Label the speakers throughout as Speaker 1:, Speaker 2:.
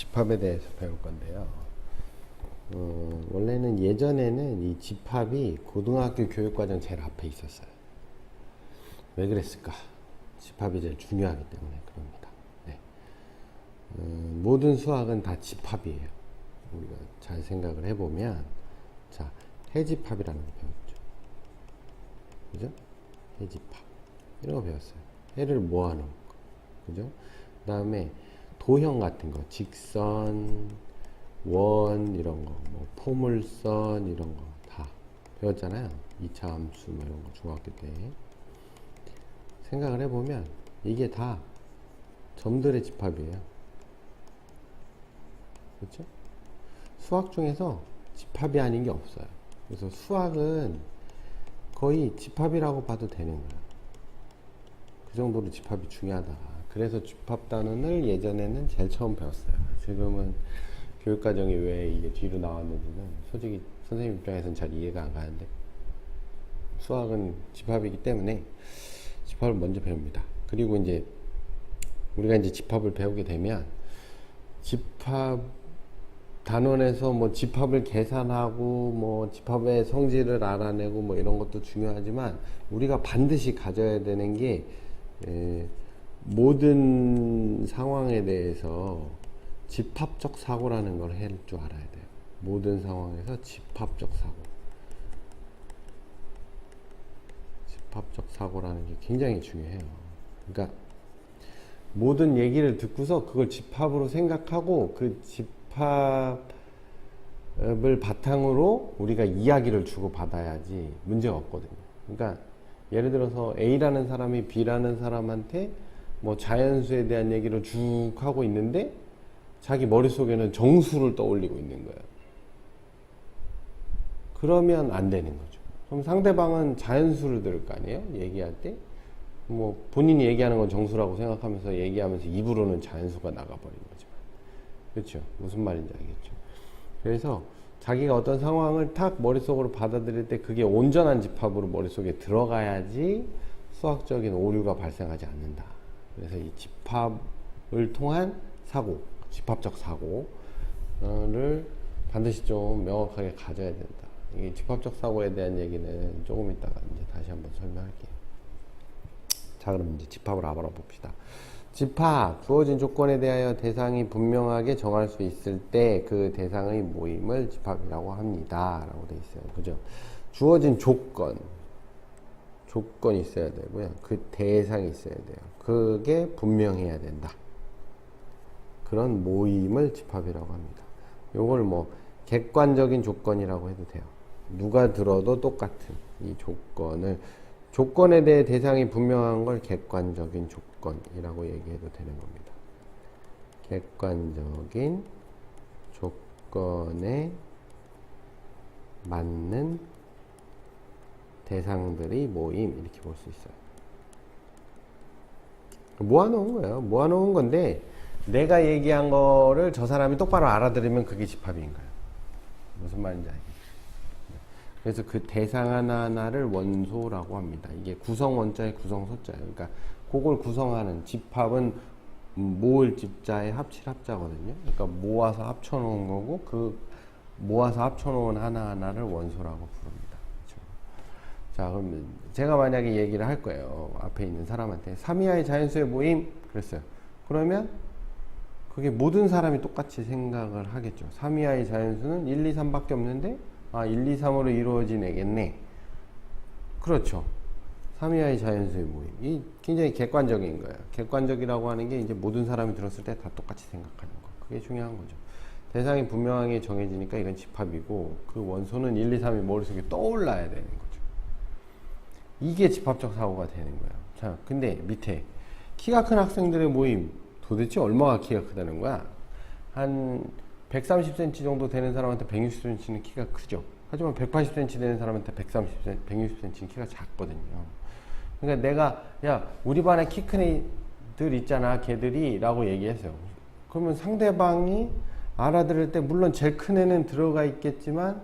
Speaker 1: 집합에 대해서 배울 건데요. 원래는 예전에는 이 집합이 고등학교 교육과정 제일 앞에 있었어요. 왜 그랬을까? 집합이 제일 중요하기 때문에 그럽니다. 네. 모든 수학은 다 집합이에요. 우리가 잘 생각을 해보면, 자, 해집합이라는 거 배웠죠. 그죠? 해집합. 이런 거 배웠어요. 해를 모아놓은 거. 그죠? 그 다음에 도형 같은 거, 직선, 원, 이런 거, 뭐, 포물선, 이런 거 다 배웠잖아요. 2차 함수, 뭐 이런 거, 중학교 때. 생각을 해보면, 이게 다 점들의 집합이에요. 그렇죠? 수학 중에서 집합이 아닌 게 없어요. 그래서 수학은 거의 집합이라고 봐도 되는 거예요. 그 정도로 집합이 중요하다. 그래서 집합 단원을 예전에는 제일 처음 배웠어요. 지금은 교육과정이 왜 이게 뒤로 나왔는지는 솔직히 선생님 입장에서는 잘 이해가 안 가는데, 수학은 집합이기 때문에 집합을 먼저 배웁니다. 그리고 이제 우리가 이제 집합을 배우게 되면 집합 단원에서 뭐 집합을 계산하고 뭐 집합의 성질을 알아내고 뭐 이런 것도 중요하지만, 우리가 반드시 가져야 되는 게 모든 상황에 대해서 집합적 사고라는 걸 할 줄 알아야 돼요. 모든 상황에서 집합적 사고. 집합적 사고라는 게 굉장히 중요해요. 그러니까 모든 얘기를 듣고서 그걸 집합으로 생각하고 그 집합을 바탕으로 우리가 이야기를 주고받아야지 문제가 없거든요. 그러니까 예를 들어서 A라는 사람이 B라는 사람한테 뭐 자연수에 대한 얘기를 쭉 하고 있는데 자기 머릿속에는 정수를 떠올리고 있는 거예요. 그러면 안 되는 거죠. 그럼 상대방은 자연수를 들을 거 아니에요? 얘기할 때. 뭐 본인이 얘기하는 건 정수라고 생각하면서 얘기하면서 입으로는 자연수가 나가버린 거지만. 그렇죠? 무슨 말인지 알겠죠? 그래서 자기가 어떤 상황을 탁 머릿속으로 받아들일 때 그게 온전한 집합으로 머릿속에 들어가야지 수학적인 오류가 발생하지 않는다. 그래서 이 집합을 통한 사고, 집합적 사고를 반드시 좀 명확하게 가져야 된다. 이 집합적 사고에 대한 얘기는 조금 이따가 이제 다시 한번 설명할게요. 자, 그럼 이제 집합을 알아봅시다. 집합, 주어진 조건에 대하여 대상이 분명하게 정할 수 있을 때 그 대상의 모임을 집합이라고 합니다. 라고 돼 있어요. 그죠? 주어진 조건이 있어야 되고요. 그 대상이 있어야 돼요. 그게 분명해야 된다. 그런 모임을 집합이라고 합니다. 요걸 뭐 객관적인 조건이라고 해도 돼요. 누가 들어도 똑같은 이 조건에 대해 대상이 분명한 걸 객관적인 조건이라고 얘기해도 되는 겁니다. 객관적인 조건에 맞는 대상들의 모임, 이렇게 볼 수 있어요. 모아놓은 거예요. 모아놓은 건데 내가 얘기한 거를 저 사람이 똑바로 알아들으면 그게 집합인 거예요. 무슨 말인지 알겠죠? 그래서 그 대상 하나하나를 원소라고 합니다. 이게 구성원자의 구성소자예요. 그러니까 그걸 구성하는 집합은 모을 집자의 합칠 합자거든요. 그러니까 모아서 합쳐놓은 거고, 그 모아서 합쳐놓은 하나하나를 원소라고 부릅니다. 그렇죠? 자, 그럼 제가 만약에 얘기를 할 거예요. 앞에 있는 사람한테 3 이하의 자연수의 모임 그랬어요. 그러면 그게 모든 사람이 똑같이 생각을 하겠죠. 3 이하의 자연수는 1, 2, 3밖에 없는데 1, 2, 3으로 이루어진 애겠네. 그렇죠. 3 이하의 자연수의 모임. 이 굉장히 객관적인 거예요. 객관적이라고 하는 게 이제 모든 사람이 들었을 때 다 똑같이 생각하는 거. 그게 중요한 거죠. 대상이 분명하게 정해지니까 이건 집합이고, 그 원소는 1, 2, 3이 머릿속에 떠올라야 되는 거죠. 이게 집합적 사고가 되는 거예요. 자, 근데 밑에 키가 큰 학생들의 모임, 도대체 얼마가 키가 크다는 거야? 한 130cm 정도 되는 사람한테 160cm는 키가 크죠. 하지만 180cm 되는 사람한테 160cm는 키가 작거든요. 그러니까 내가, 야, 우리 반에 키 큰 애들 있잖아, 걔들이, 라고 얘기했어요. 그러면 상대방이 알아들을 때 물론 제일 큰 애는 들어가 있겠지만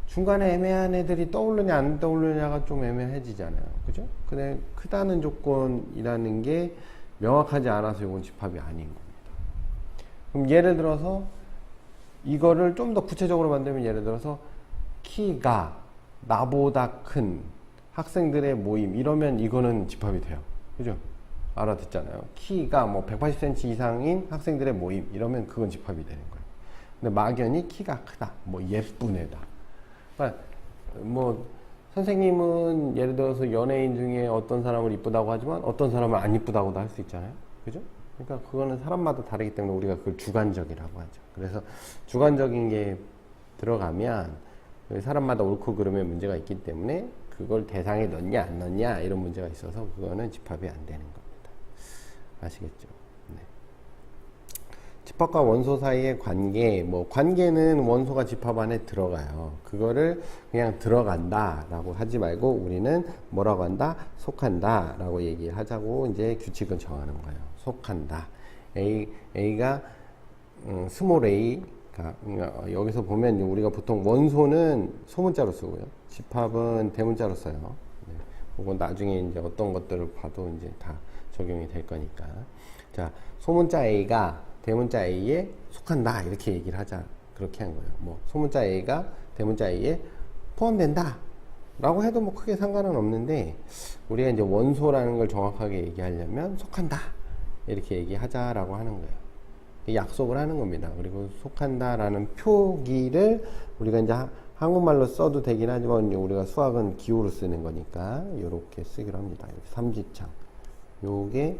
Speaker 1: 중간에 애매한 애들이 떠오르냐 안 떠오르냐가 좀 애매해지잖아요. 그죠? 근데 크다는 조건이라는 게 명확하지 않아서 이건 집합이 아닌 겁니다. 그럼 예를 들어서 이거를 좀 더 구체적으로 만들면 예를 들어서 키가 나보다 큰 학생들의 모임 이러면 이거는 집합이 돼요. 그죠? 알아듣잖아요. 키가 뭐 180cm 이상인 학생들의 모임 이러면 그건 집합이 되는 거예요. 근데 막연히 키가 크다. 뭐 예쁜 애다. 그러니까 뭐 선생님은 예를 들어서 연예인 중에 어떤 사람을 이쁘다고 하지만 어떤 사람은 안 이쁘다고도 할 수 있잖아요. 그죠? 그러니까 그거는 사람마다 다르기 때문에 우리가 그걸 주관적이라고 하죠. 그래서 주관적인 게 들어가면 사람마다 옳고 그름의 문제가 있기 때문에 그걸 대상에 넣냐 안 넣냐 이런 문제가 있어서 그거는 집합이 안 되는 겁니다. 아시겠죠? 네. 집합과 원소 사이의 관계, 뭐 관계는 원소가 집합 안에 들어가요. 그거를 그냥 들어간다 라고 하지 말고 우리는 뭐라고 한다? 속한다 라고 얘기를 하자고 이제 규칙을 정하는 거예요. 속한다. A가 스몰 a 여기서 보면 우리가 보통 원소는 소문자로 쓰고요. 집합은 대문자로 써요. 네. 그건 나중에 이제 어떤 것들을 봐도 이제 다 적용이 될 거니까. 자, 소문자 A가 대문자 A에 속한다. 이렇게 얘기를 하자. 그렇게 한 거예요. 뭐, 소문자 A가 대문자 A에 포함된다. 라고 해도 뭐 크게 상관은 없는데, 우리가 이제 원소라는 걸 정확하게 얘기하려면 속한다. 이렇게 얘기하자라고 하는 거예요. 약속을 하는 겁니다. 그리고 속한다라는 표기를 우리가 이제 한국말로 써도 되긴 하지만 우리가 수학은 기호로 쓰는 거니까 이렇게 쓰기로 합니다. 삼지창. 요게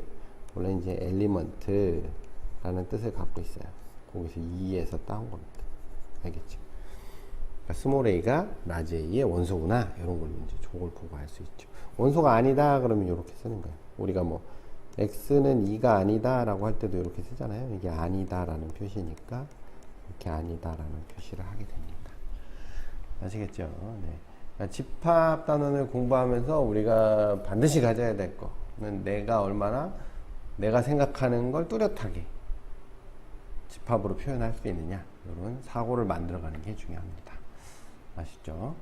Speaker 1: 원래 이제 엘리먼트라는 뜻을 갖고 있어요. 거기서 2에서 따온 겁니다. 알겠죠? 그러니까 스몰 a가 라지 a의 원소구나. 이런 걸 이제 저걸 보고 알 수 있죠. 원소가 아니다 그러면 이렇게 쓰는 거예요. 우리가 뭐 x는 2가 아니다 라고 할 때도 이렇게 쓰잖아요. 이게 아니다 라는 표시니까 이렇게 아니다 라는 표시를 하게 됩니다. 아시겠죠? 네. 그러니까 집합 단원을 공부하면서 우리가 반드시 가져야 될 거는 내가 얼마나 내가 생각하는 걸 뚜렷하게 집합으로 표현할 수 있느냐 이런 사고를 만들어가는 게 중요합니다. 아시죠?